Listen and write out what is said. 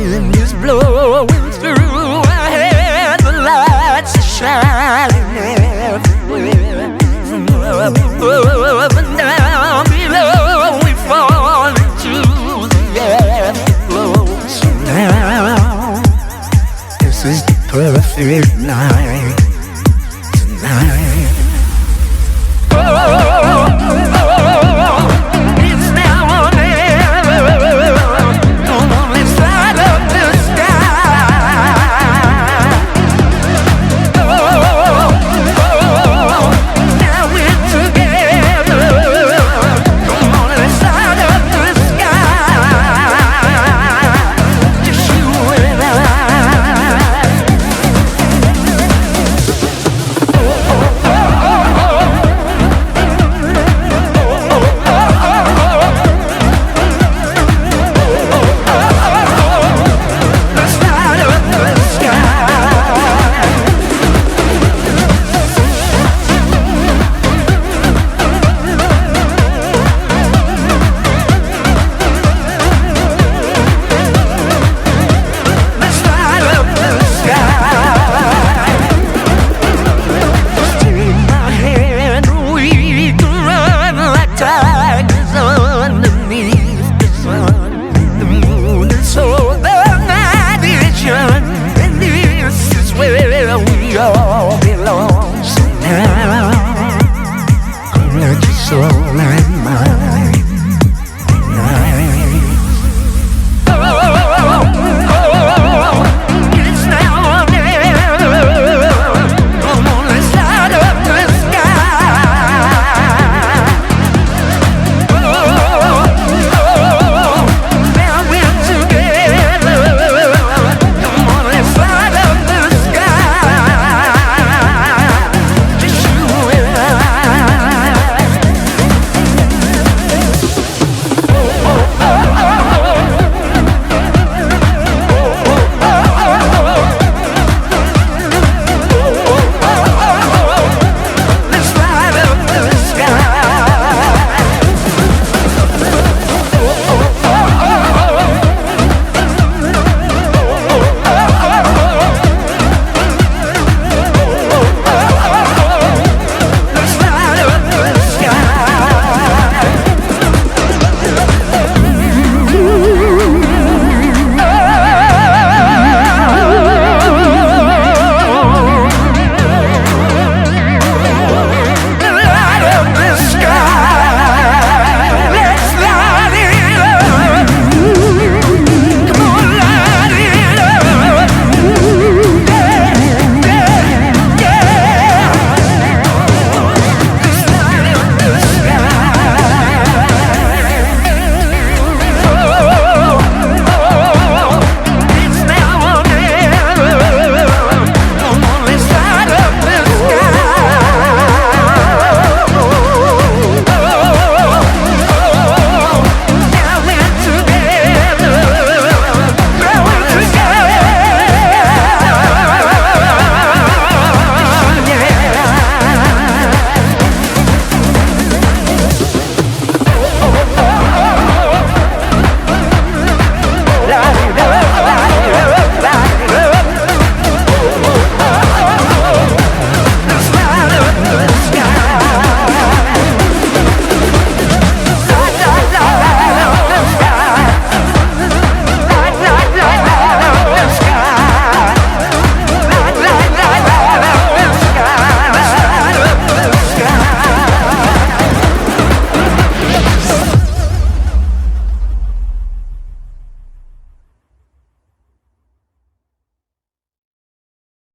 Wind is blowing through. I had the lights shining everywhere. From above and down below, we fall into the afterglow. So now, this is the perfect night tonight. It's now or never. Come on, let's light up the sky. Now we're together. Come on, let's light up the sky. Just you and I. Let's light up the sky. Let's light up the sky. Take my hand, we can run like tigers underneath the sun. The moon is so the night is young, and this is where we all belong. So now, come let your soul and mine.